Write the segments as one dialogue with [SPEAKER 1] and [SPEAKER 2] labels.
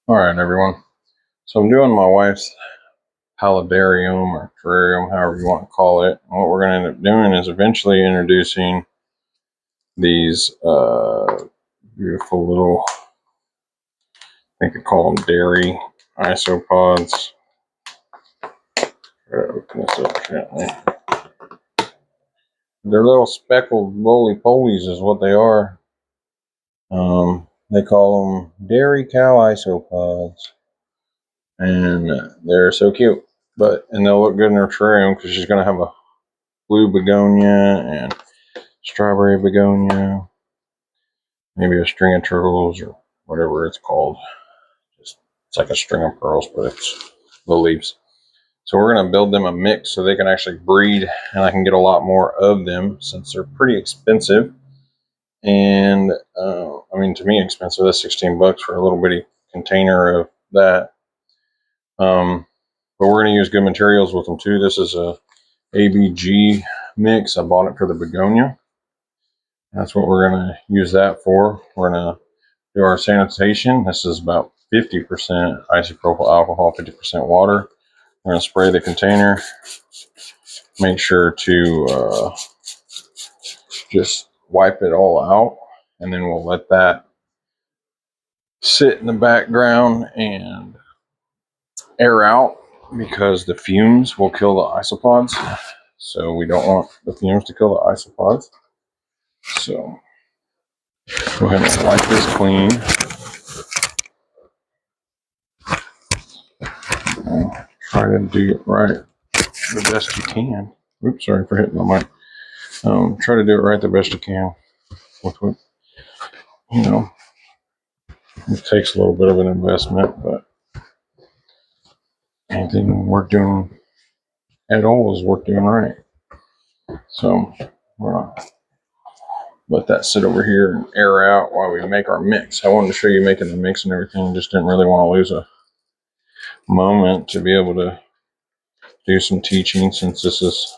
[SPEAKER 1] Alright everyone, so I'm doing my wife's paludarium or terrarium, however you want to call it. And what we're going to end up doing is eventually introducing these beautiful little, I think I call them dairy isopods. Try to open this up gently. They're little speckled roly-polies is what they are. They call them dairy cow isopods. And they're so cute. And they'll look good in her terrarium because she's going to have a blue begonia and strawberry begonia, maybe a string of turtles or whatever it's called. It's like a string of pearls, but it's the leaves. So we're going to build them a mix so they can actually breed, and I can get a lot more of them since they're pretty expensive. And I mean, to me, expensive. That's 16 bucks for a little bitty container of that. But we're going to use good materials with them too. This is a ABG mix. I bought it for the begonia. That's what we're going to use that for. We're going to do our sanitation. This is about 50% isopropyl alcohol, 50% water. We're going to spray the container. Make sure to just wipe it all out, and then we'll let that sit in the background and air out because the fumes will kill the isopods. So we don't want the fumes to kill the isopods. So go ahead and wipe this clean. Try to do it right the best you can. Oops, sorry for hitting the mic. Try to do it right the best you can with what, you know, it takes a little bit of an investment, but anything worth doing at all is worth doing right. So we're going to let that sit over here and air out while we make our mix. I wanted to show you making the mix and everything. Just didn't really want to lose a moment to be able to do some teaching, since this is,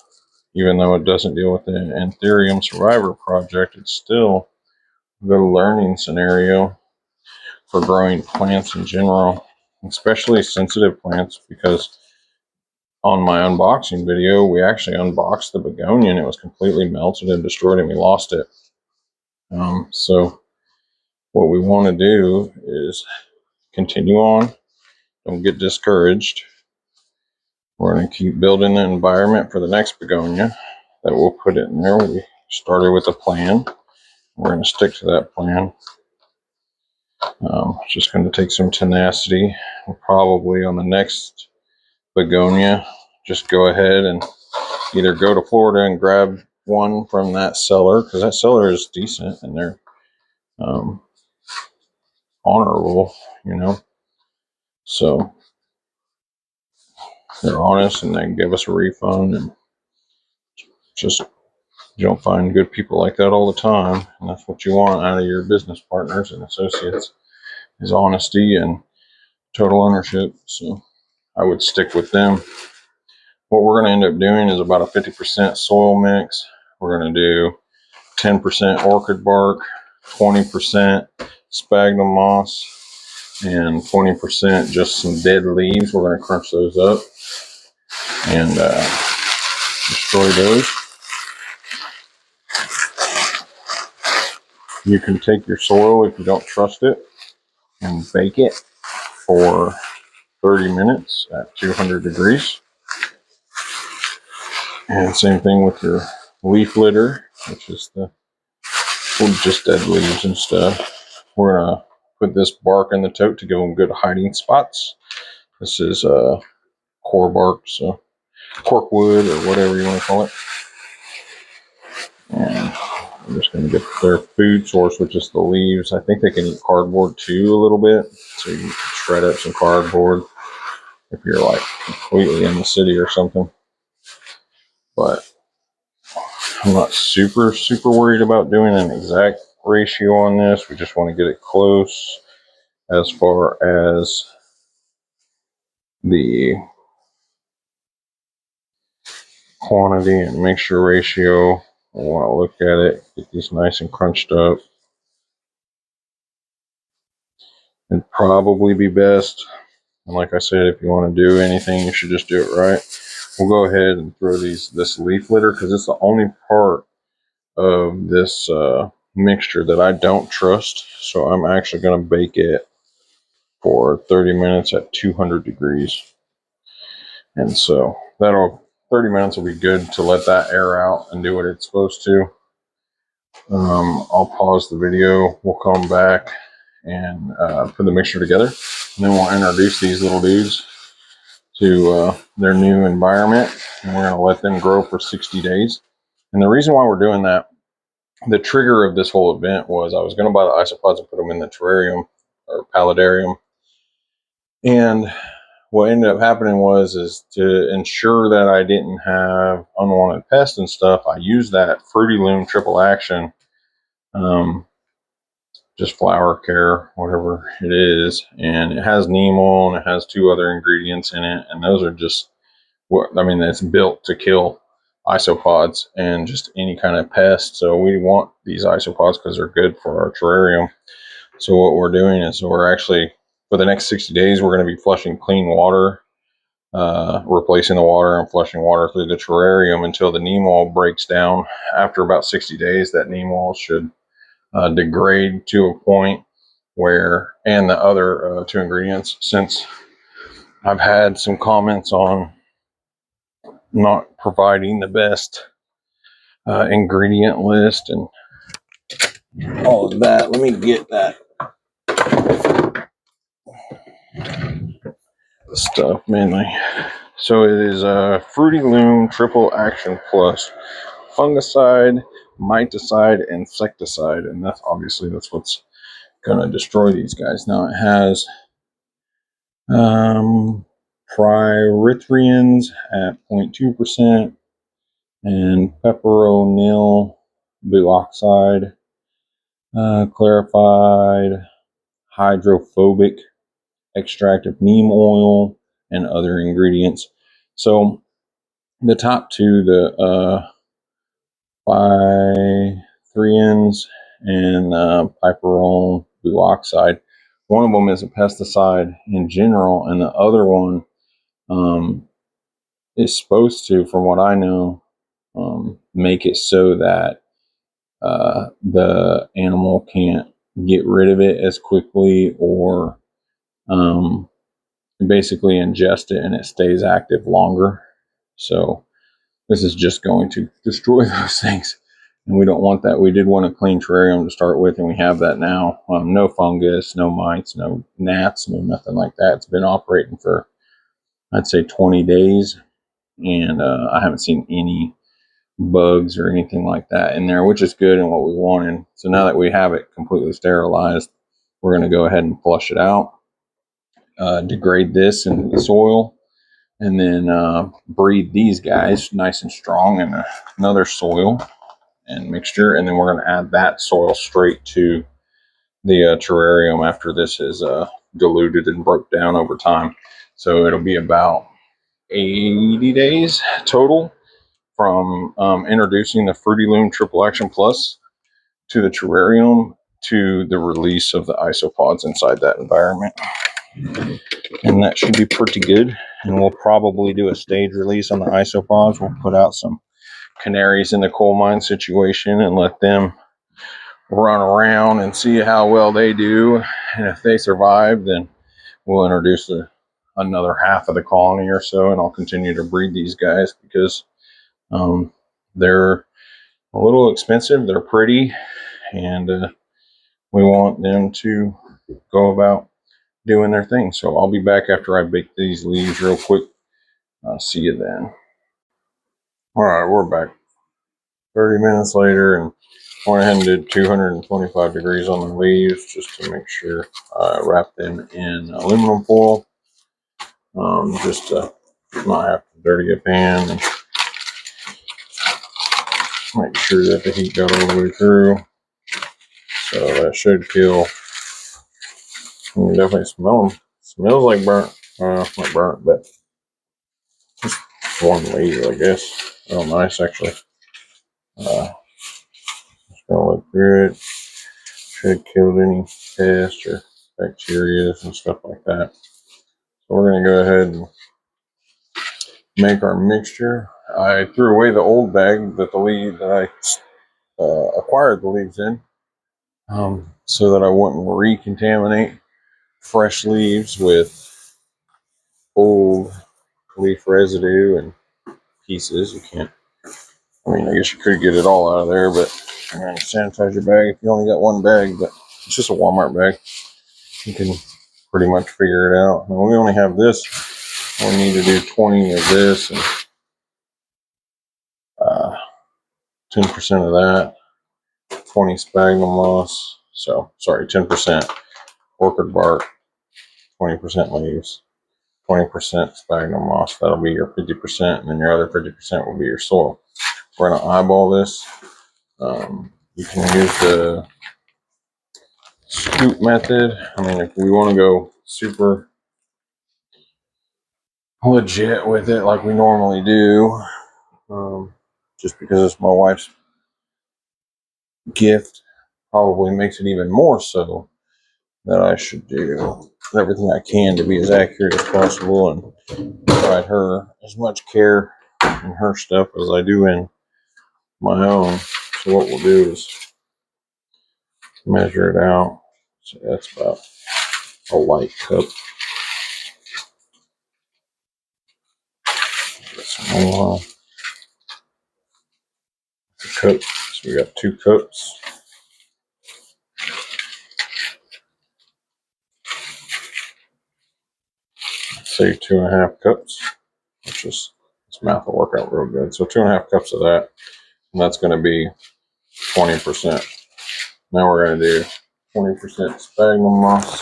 [SPEAKER 1] even though it doesn't deal with the Anthurium Survivor project, it's still a good learning scenario for growing plants in general, especially sensitive plants, because on my unboxing video, we actually unboxed the begonia and it was completely melted and destroyed and we lost it. So what we want to do is continue on. Don't get discouraged. We're going to keep building the environment for the next begonia that we'll put it in there. We started with a plan. We're going to stick to that plan. It's just going to take some tenacity. We'll probably on the next begonia just go ahead and either go to Florida and grab one from that seller, because that seller is decent and they're honorable, you know. So they're honest and they can give us a refund, and just, you don't find good people like that all the time, and that's what you want out of your business partners and associates, is honesty and total ownership. So I would stick with them. What we're going to end up doing is about a 50% soil mix. We're going to do 10% orchid bark, 20% sphagnum moss, and 20% just some dead leaves. We're going to crunch those up and destroy those. You can take your soil, if you don't trust it, and bake it for 30 minutes at 200 degrees. And same thing with your leaf litter, which is just dead leaves and stuff. We're going to put this bark in the tote to give them good hiding spots. This is core bark, so corkwood or whatever you want to call it. And I'm just going to get their food source, which is the leaves. I think they can eat cardboard too a little bit, so you can shred up some cardboard if you're like completely in the city or something. But I'm not super worried about doing an exact ratio on this. We just want to get it close as far as the quantity and mixture ratio. I want to look at it, get these nice and crunched up. It'd probably be best. And like I said, if you want to do anything, you should just do it right. We'll go ahead and throw this leaf litter because it's the only part of this mixture that I don't trust. So I'm actually going to bake it for 30 minutes at 200 degrees. And so 30 minutes will be good to let that air out and do what it's supposed to. I'll pause the video. We'll come back and put the mixture together. And then we'll introduce these little dudes to their new environment. And we're going to let them grow for 60 days. And the reason why we're doing that, the trigger of this whole event was I was going to buy the isopods and put them in the terrarium or paludarium. And what ended up happening is to ensure that I didn't have unwanted pests and stuff, I used that Fruity Loom triple action, just flower care, whatever it is. And it has neem oil and it has 2 other ingredients in it. And those are just it's built to kill isopods and just any kind of pest. So we want these isopods because they're good for our terrarium. So what we're doing is we're actually, for the next 60 days, we're going to be flushing clean water, replacing the water and flushing water through the terrarium until the neem oil breaks down. After about 60 days, that neem oil should degrade to a point where, and the other 2 ingredients, since I've had some comments on not providing the best ingredient list and all of that. Let me get that stuff mainly. So it is a Fruity Loom Triple Action Plus fungicide, miticide, insecticide, and that's what's gonna destroy these guys. Now it has pyrethrians at 0.2% and peperonil buoxide, clarified hydrophobic extract of neem oil, and other ingredients. So the top 2, the pyrethrians and peperonil buoxide, one of them is a pesticide in general, and the other one is supposed to, from what I know, make it so that the animal can't get rid of it as quickly, or basically ingest it and it stays active longer. So this is just going to destroy those things, and we don't want that. We did want a clean terrarium to start with, and we have that now. No fungus, no mites, no gnats, no nothing like that. It's been operating for, I'd say, 20 days, and I haven't seen any bugs or anything like that in there, which is good and what we wanted. So now that we have it completely sterilized, we're going to go ahead and flush it out, degrade this in the soil, and then breed these guys nice and strong in another soil and mixture. And then we're going to add that soil straight to the terrarium after this is diluted and broke down over time. So it'll be about 80 days total from introducing the Fruity Loom Triple Action Plus to the terrarium to the release of the isopods inside that environment. And that should be pretty good. And we'll probably do a stage release on the isopods. We'll put out some canaries in the coal mine situation and let them run around and see how well they do. And if they survive, then we'll introduce another half of the colony or so, and I'll continue to breed these guys because they're a little expensive. They're pretty, and we want them to go about doing their thing. So I'll be back after I bake these leaves real quick. I'll see you then. All right, we're back 30 minutes later, and went ahead and did 225 degrees on the leaves just to make sure I wrap them in aluminum foil, just to not have to dirty a pan and make sure that the heat got all the way through. So that should kill. You can definitely smell them. Smells like burnt. Not burnt, but just one leaf, I guess. Oh, nice, actually. Just gonna look through it. Should kill any pest or bacteria and stuff like that. So we're going to go ahead and make our mixture. I threw away the old bag that I acquired the leaves in, so that I wouldn't recontaminate fresh leaves with old leaf residue and pieces. You can't, I mean, I guess you could get it all out of there, but you're going to sanitize your bag if you only got one bag, but it's just a Walmart bag. You can pretty much figure it out. And we only have this. We need to do 20 of this and 10% of that, 20 sphagnum moss. So, sorry, 10% orchid bark, 20% leaves, 20% sphagnum moss. That'll be your 50%, and then your other 50% will be your soil. We're going to eyeball this. You can use the scoop method. I mean, if we want to go super legit with it like we normally do, just because it's my wife's gift, probably makes it even more so that I should do everything I can to be as accurate as possible and provide her as much care in her stuff as I do in my own. So what we'll do is measure it out. So that's about a light cup. Cup. So we got 2 cups. Say 2.5 cups. Which is, this math will work out real good. So 2.5 cups of that, and that's going to be 20%. Now we're going to do 20% sphagnum moss.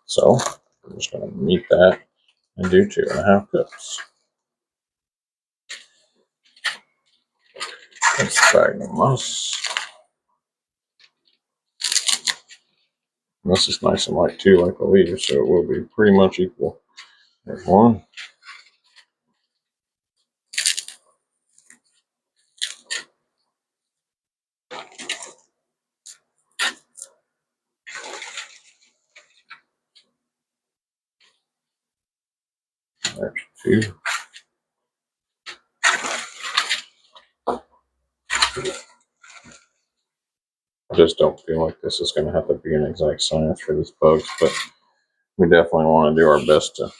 [SPEAKER 1] So I'm just going to meet that and do 2.5 cups. That's sphagnum moss. And this is nice and light too, like the leaves, so it will be pretty much equal. There's 1. There's 2. I just don't feel like this is going to have to be an exact science for these bugs, but we definitely want to do our best to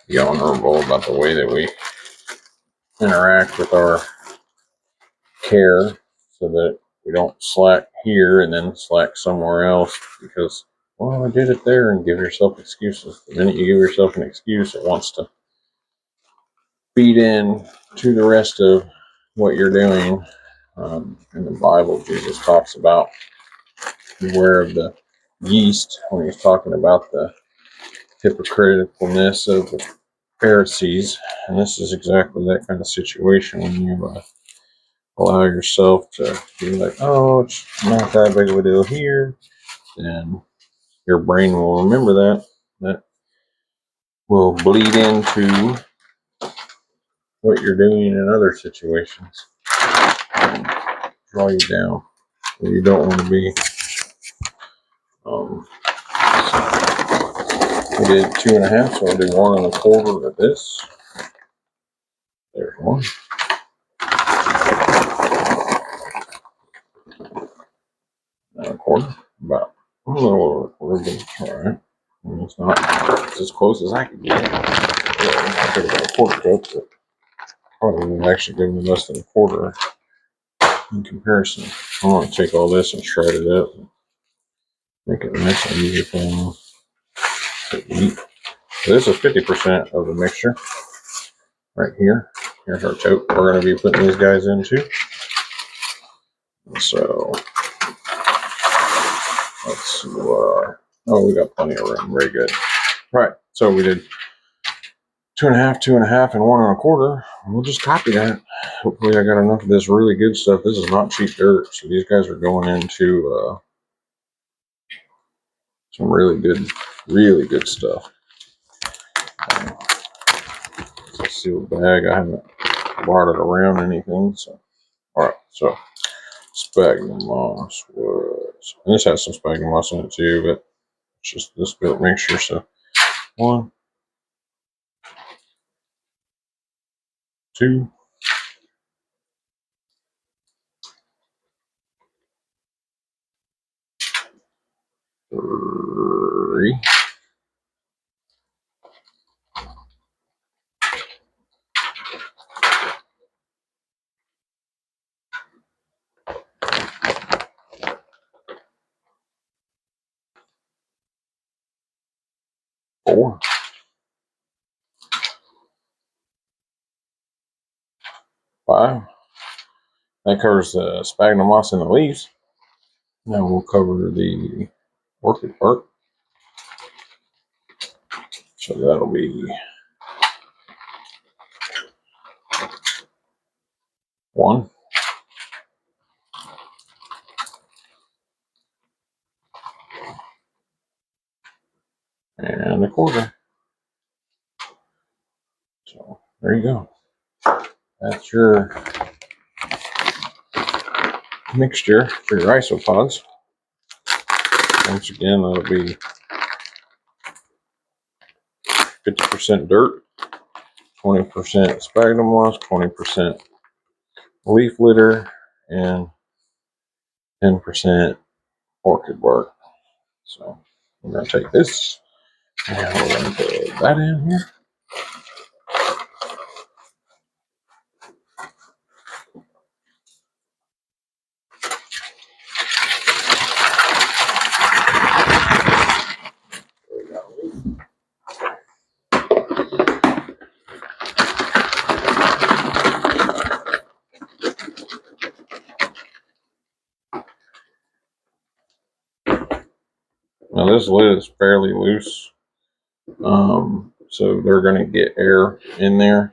[SPEAKER 1] be honorable about the way that we interact with our care, so that we don't slack here and then slack somewhere else because, well, I did it there, and give yourself excuses. The minute you give yourself an excuse, it wants to feed in to the rest of what you're doing. In the Bible, Jesus talks about beware of the yeast when he's talking about the hypocriticalness of the Pharisees, and this is exactly that kind of situation when you allow yourself to be like, oh, it's not that big of a deal here, then your brain will remember that. That will bleed into what you're doing in other situations and draw you down where you don't want to be. We did 2.5, so I'll do 1.25 of this. There's 1. And 1/4, about a little over 1/4. All right, and it's not it's as close as I could get. I could have got a 1/4 cup, but probably would have actually given me less than 1/4 in comparison. I want to take all this and shred it up and make it nice and easy for them to eat. So this is 50% of the mixture right here. Here's our tote we're going to be putting these guys into. So let's see what we got plenty of room. Very good. Right. So we did 2.5, 2.5, and 1.25. We'll just copy that. Hopefully I got enough of this really good stuff. This is not cheap dirt. So these guys are going into some really good stuff. It's a sealed bag. I haven't brought it around anything, so Alright, so sphagnum moss was, and this has some sphagnum moss in it too, but it's just this bit of mixture. So 1, 2, 3, 4, 5. That covers the sphagnum moss in the leaves. Now we'll cover the orchid part. So that'll be 1, and 1/4. So there you go. That's your mixture for your isopods. Once again, that'll be 50% dirt, 20% sphagnum moss, 20% leaf litter, and 10% orchid bark. So we're going to take this and we're going to put that in here. Now this lid is fairly loose, so they're going to get air in there.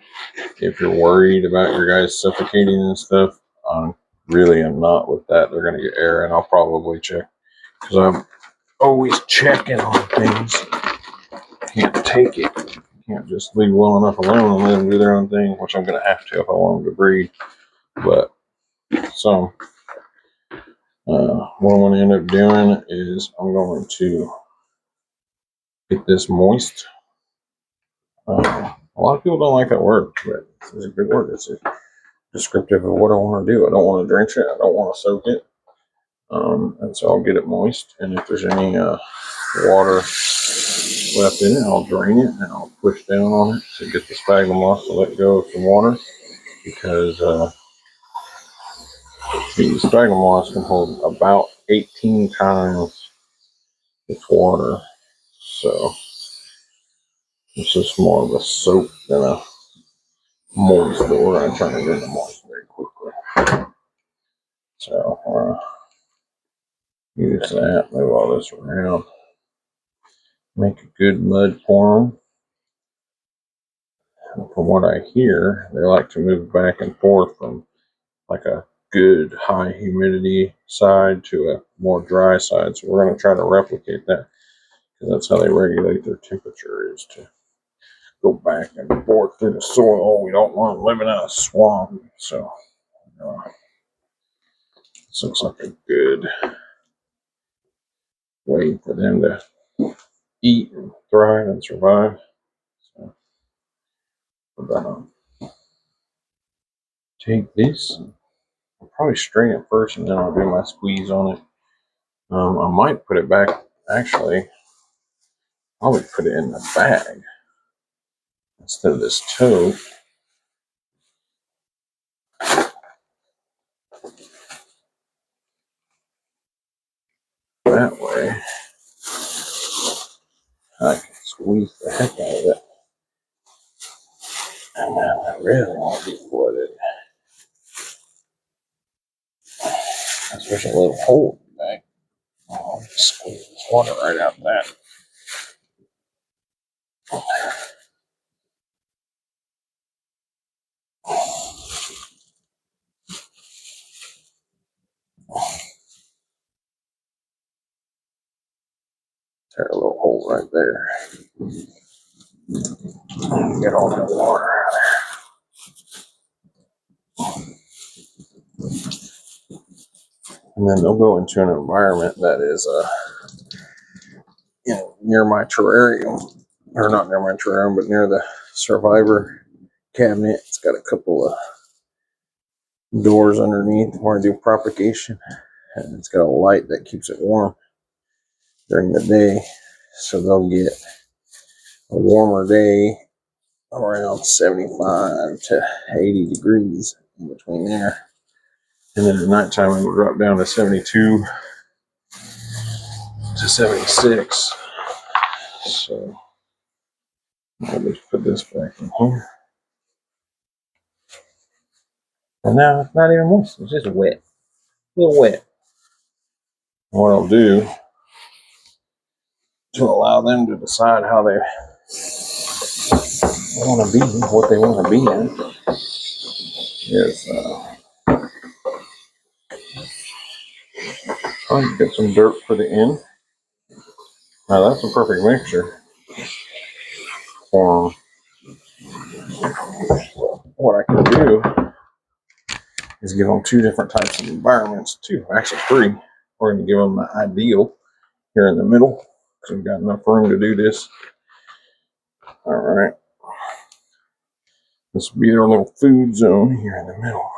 [SPEAKER 1] If you're worried about your guys suffocating and stuff, I really am not with that. They're going to get air, and I'll probably check, because I'm always checking on things. Can't take it. Can't just leave well enough alone and let them do their own thing, which I'm going to have to if I want them to breed. But so what I'm going to end up doing is I'm going to get this moist. A lot of people don't like that word, but it's a good word. It's descriptive of what I want to do. I don't want to drench it. I don't want to soak it. And so I'll get it moist. And if there's any water left in it, I'll drain it and I'll push down on it to get the sphagnum moss to let go of some water, because the sphagnum moss can hold about 18 times its water. So this is more of a soap than a moist, but we're going to turn it into moist very quickly. So use that, move all this around, make a good mud form. And from what I hear, they like to move back and forth from like a good high humidity side to a more dry side. So we're going to try to replicate that, because that's how they regulate their temperature, is to go back and forth through the soil. We don't want them living in a swamp. So this looks like a good way for them to eat and thrive and survive. So put that on. Take this, I'll probably strain it first and then I'll do my squeeze on it. I might put it back, actually, probably put it in the bag instead of this tote. That way, I can squeeze the heck out of it. And then I really want to be flooded. There's a little hole in the bag. I'll just squeeze this water right out of that. Tear a little hole right there. Get all that water out of there. And then they'll go into an environment that is near my terrarium, or not near my terrarium, but near the survivor cabinet. It's got a couple of doors underneath where I do propagation, and it's got a light that keeps it warm during the day, so they'll get a warmer day around 75 to 80 degrees in between there, and then at nighttime it will drop down to 72 to 76. So I'll just put this back in here, and now it's not even moist, it's just wet, a little wet. And what I'll do to allow them to decide how they want to be, what they want to be in, is try to get some dirt for the end. Now that's a perfect mixture for what I can do is give them two different types of environments, actually three. We're going to give them the ideal here in the middle because we've got enough room to do this. All right, this will be their little food zone here in the middle.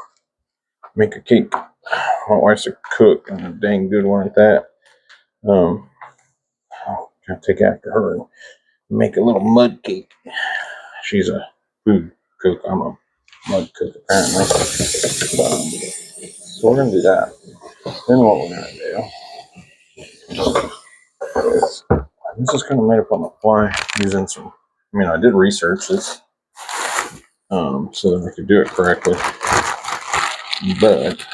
[SPEAKER 1] Make a cake. My wife's a cook and a dang good one at that. I'll take after her and make a little mud cake. She's a food cook. I'm a mud cook apparently. So we're gonna do that. Then what we're gonna do is this is kind of made up on the fly using some. I mean, I did research this so that I could do it correctly. But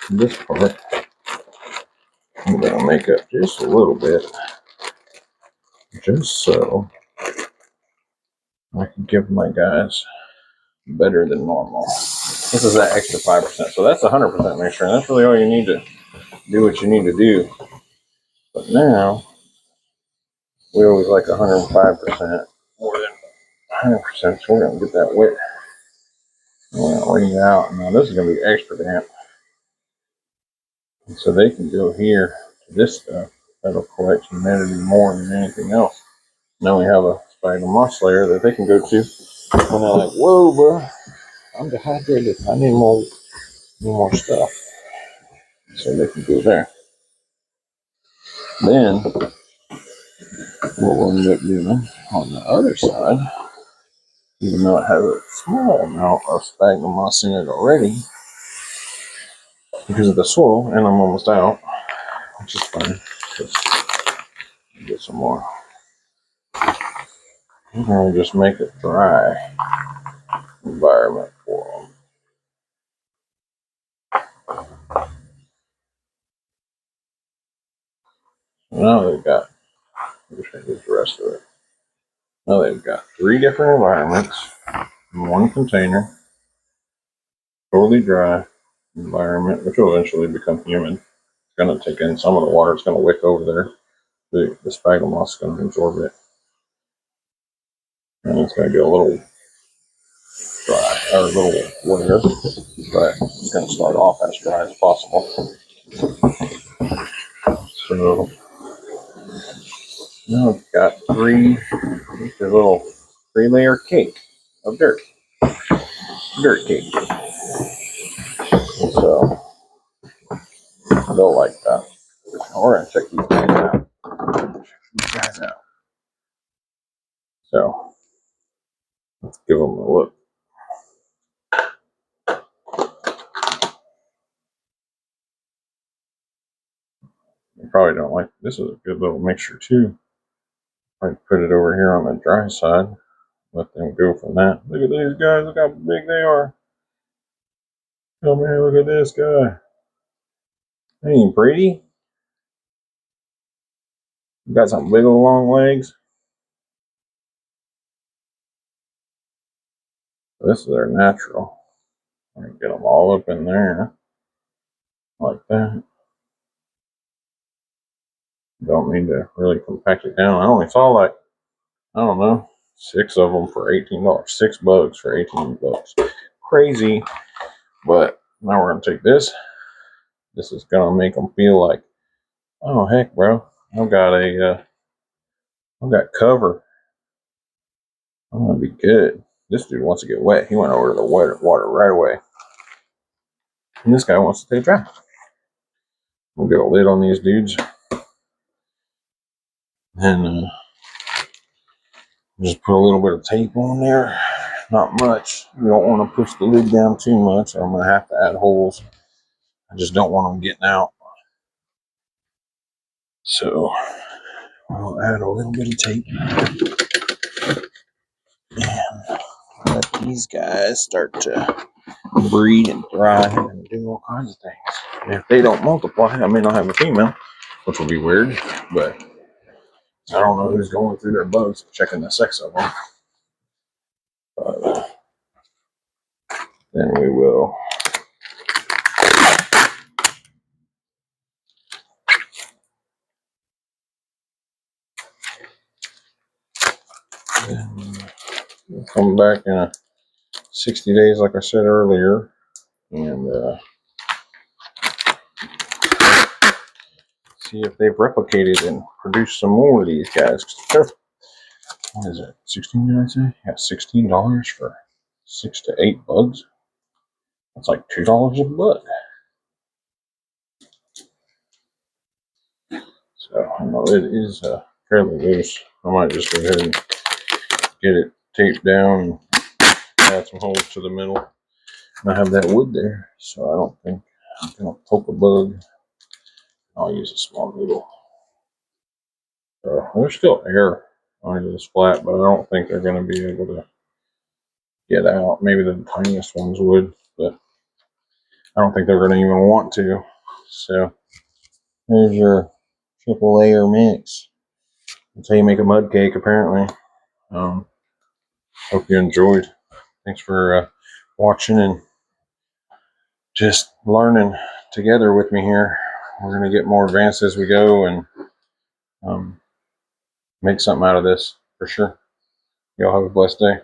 [SPEAKER 1] this part I'm gonna make up just a little bit, just so I can give my guys better than normal. This is that extra 5%, so that's 100% mixture, and that's really all you need to do what you need to do. But now we always like 105% more than 100%, so we're gonna get that wet. We're gonna wring it out. Now this is gonna be extra damp, and so they can go here to this stuff that'll collect humidity more than anything else. Now we have a sphagnum moss layer that they can go to, and they're like, "Whoa, bro, I'm dehydrated. I need more stuff." So they can go there. Then what we'll end up doing on the other side, even though it has a small amount of sphagnum moss in it already because of the soil, and I'm almost out, which is fine. Just get some more. I'm going to just make a dry environment for them. Now they've got, let me show you the rest of it. Now they've got 3 different environments in one container. Totally dry environment, which will eventually become humid. It's going to take in some of the water. It's going to wick over there. The sphagnum moss is going to absorb it. And it's going to get a little dry, or a little wetter, but it's going to start off as dry as possible. So now I've got a little 3-layer cake of dirt cake. So they'll like that. Now we're going to check these guys out. So let's give them a look. You probably don't like this. Is a good little mixture too. I put it over here on the dry side. Let them go from that. Look at these guys. Look how big they are. Come here. Look at this guy. Ain't pretty? You got some big old long legs. This is their natural. I can get them all up in there like that. Don't need to really compact it down. I only saw like, I don't know, 6 of them for $18. 6 bugs for $18. Crazy. But now we're going to take this This is gonna make them feel like, oh heck, bro, I've got cover. I'm gonna be good. This dude wants to get wet. He went over to the wet water right away. And this guy wants to stay dry. We'll get a lid on these dudes. And just put a little bit of tape on there. Not much. You don't want to push the lid down too much, or I'm going to have to add holes. I just don't want them getting out. So I'll add a little bit of tape. And let these guys start to breed and thrive and do all kinds of things. And if they don't multiply, I may not have a female, which will be weird, but I don't know who's going through their bugs checking the sex of them. But then we will we'll come back in 60 days, like I said earlier, and see if they've replicated and produced some more of these guys. What is it? 16, did I say? Yeah, $16 for 6 to 8 bugs. That's like $2 a bug. So I know it is fairly loose. I might just go ahead and get it taped down and add some holes to the middle. And I have that wood there, so I don't think I'm gonna poke a bug. I'll use a small needle. So there's still air under this flat, but I don't think they're going to be able to get out. Maybe the tiniest ones would, but I don't think they're going to even want to. So there's your triple layer mix. That's how you make a mud cake, apparently. Hope you enjoyed. Thanks for watching and just learning together with me here. We're going to get more advanced as we go and make something out of this for sure. Y'all have a blessed day.